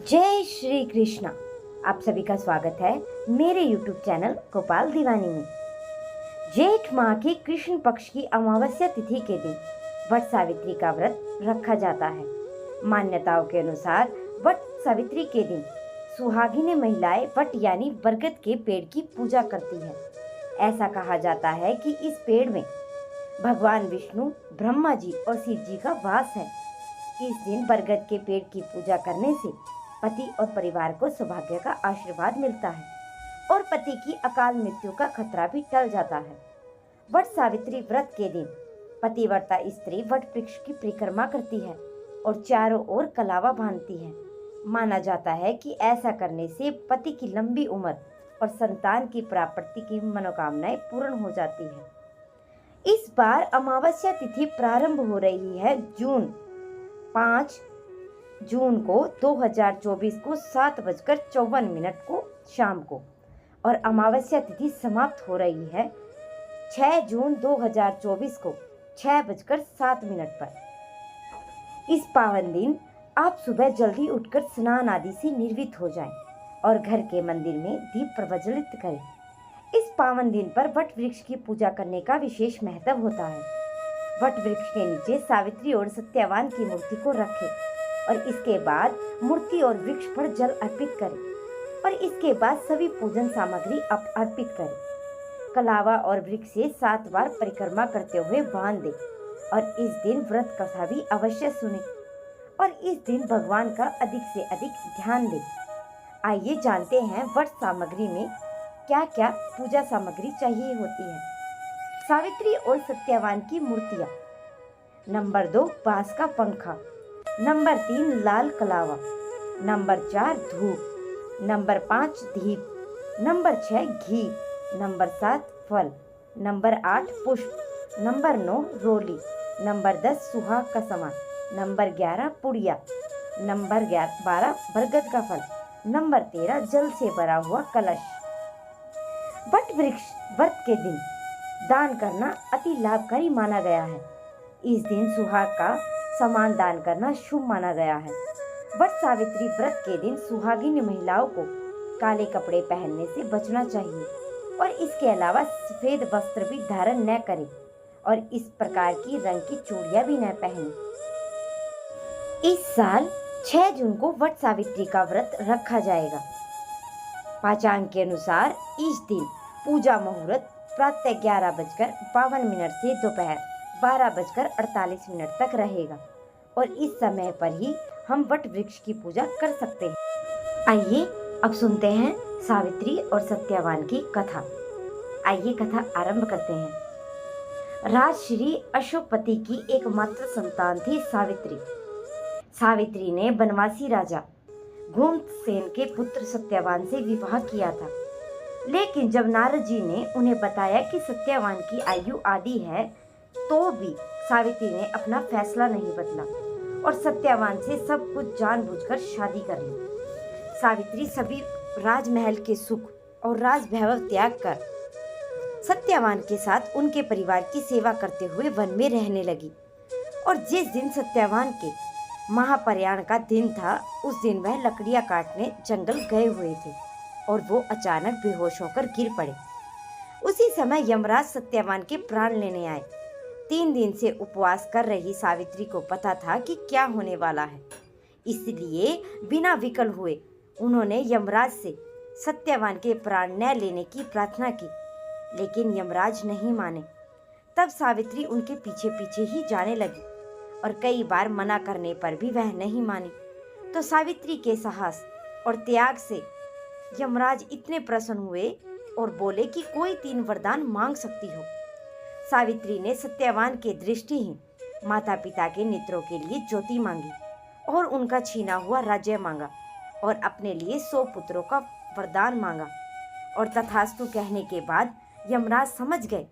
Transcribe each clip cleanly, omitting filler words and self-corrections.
जय श्री कृष्णा। आप सभी का स्वागत है मेरे YouTube चैनल गोपाल दीवानी में। जेठ माह की कृष्ण पक्ष की अमावस्या तिथि के दिन वट सावित्री का व्रत रखा जाता है। मान्यताओं के अनुसार वट सावित्री के दिन सुहागिनें महिलाएं वट यानी बरगद के पेड़ की पूजा करती है। ऐसा कहा जाता है कि इस पेड़ में भगवान विष्णु, ब्रह्मा जी और शिव जी का वास है। इस दिन बरगद के पेड़ की पूजा करने से पति और परिवार को सौभाग्य का आशीर्वाद मिलता है और पति की अकाल मृत्यु का खतरा भी टल जाता है। वट सावित्री व्रत के दिन पतिव्रता स्त्री वट वृक्ष की परिक्रमा करती है और चारों ओर कलावा बांधती है। माना जाता है कि ऐसा करने से पति की लंबी उम्र और संतान की प्राप्ति की मनोकामनाएं पूर्ण हो जाती है। इस बार अमावस्या तिथि प्रारंभ हो रही है 5 जून को 2024 को 7:54 को शाम को और अमावस्या तिथि समाप्त हो रही है 6 जून 2024 को 6:07 पर। इस पावन दिन आप सुबह जल्दी उठकर स्नान आदि से निर्वित हो जाएं और घर के मंदिर में दीप प्रज्वलित करें। इस पावन दिन पर वट वृक्ष की पूजा करने का विशेष महत्व होता है। वट वृक्ष के नीचे सावित्री और सत्यवान की मूर्ति को रखें और इसके बाद मूर्ति और वृक्ष पर जल अर्पित करें और इसके बाद सभी पूजन सामग्री अर्पित करें। कलावा और वृक्ष से 7 बार परिक्रमा करते हुए बांध दें और इस दिन व्रत कथा भी अवश्य सुने और इस दिन भगवान का अधिक से अधिक ध्यान दें। आइए जानते हैं वट सामग्री में क्या क्या पूजा सामग्री चाहिए होती है। सावित्री और सत्यवान की मूर्तियाँ। नंबर 2 बांस का पंखा। नंबर 3 लाल कलावा। नंबर 4 धूप। नंबर 5 दीप। नंबर 6 घी। नंबर 7 फल। नंबर 8 पुष्प। नंबर 9 रोली। नंबर 10 सुहाग का सामान। नंबर 11 पुड़िया। नंबर 12 बरगद का फल। नंबर 13 जल से भरा हुआ कलश। वट वृक्ष व्रत के दिन दान करना अति लाभकारी माना गया है। इस दिन सुहाग का सामान दान करना शुभ माना गया है। वट सावित्री व्रत के दिन सुहागिन महिलाओं को काले कपड़े पहनने से बचना चाहिए और इसके अलावा सफेद वस्त्र भी धारण न करें और इस प्रकार की रंग की चूड़ियां भी न पहनें। इस साल 6 जून को वट सावित्री का व्रत रखा जाएगा। पाचांग के अनुसार इस दिन पूजा मुहूर्त प्रातः 11:52 से दोपहर 12:48 तक रहेगा और इस समय पर ही हम वट वृक्ष की पूजा कर सकते हैं। आइए अब सुनते हैं सावित्री और सत्यवान की कथा। आइए कथा आरंभ करते हैं। राजश्री अशोकपति की एकमात्र संतान थी सावित्री। सावित्री ने बनवासी राजा घुमतसेन के पुत्र सत्यवान से विवाह किया था, लेकिन जब नारद जी ने उन्हें बताया कि सत्यवान की आयु आधी है तो भी सावित्री ने अपना फैसला नहीं बदला और सत्यवान से सब कुछ जानबूझकर शादी कर ली। सावित्री सभी राजमहल के सुख और राज वैभव त्याग कर सत्यवान के साथ उनके परिवार की सेवा करते हुए वन में रहने लगी और जिस दिन सत्यवान के महाप्रयाण का दिन था उस दिन वह लकड़ियां काटने जंगल गए हुए थे और वो अचानक बेहोश होकर गिर पड़े। उसी समय यमराज सत्यवान के प्राण लेने आए। 3 दिन से उपवास कर रही सावित्री को पता था कि क्या होने वाला है, इसलिए बिना विकल हुए उन्होंने यमराज से सत्यवान के प्राण न लेने की प्रार्थना की, लेकिन यमराज नहीं माने। तब सावित्री उनके पीछे पीछे ही जाने लगी और कई बार मना करने पर भी वह नहीं मानी। तो सावित्री के साहस और त्याग से यमराज इतने प्रसन्न हुए और बोले कि कोई 3 वरदान मांग सकती हो। सावित्री ने सत्यवान के दृष्टिहीन माता पिता के नेत्रों के लिए ज्योति मांगी और उनका छीना हुआ राज्य मांगा और अपने लिए 100 पुत्रों का वरदान मांगा और तथास्तु कहने के बाद यमराज समझ गए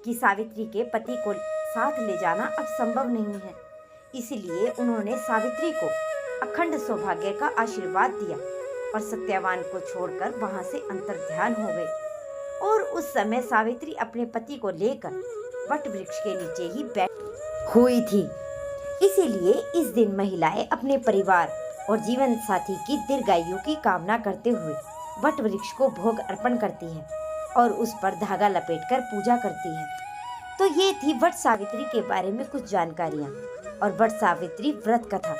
कि सावित्री के पति को साथ ले जाना अब संभव नहीं है, इसलिए उन्होंने सावित्री को अखंड सौभाग्य का आशीर्वाद दिया और सत्यवान को छोड़कर वहां से अंतर्ध्यान हो गए। और उस समय सावित्री अपने पति को लेकर वट वृक्ष के नीचे ही बैठ हुई थी। इसीलिए इस दिन महिलाएं अपने परिवार और जीवन साथी की दीर्घायु की कामना करते हुए वट वृक्ष को भोग अर्पण करती है और उस पर धागा लपेटकर पूजा करती है। तो ये थी वट सावित्री के बारे में कुछ जानकारियाँ और वट सावित्री व्रत कथा।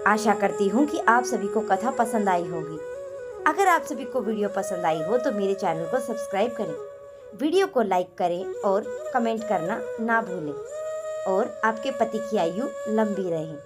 आशा करती हूँ कि आप सभी को कथा पसंद आई होगी। अगर आप सभी को वीडियो पसंद आई हो तो मेरे चैनल को सब्सक्राइब करें, वीडियो को लाइक करें और कमेंट करना ना भूलें और आपके पति की आयु लंबी रहे।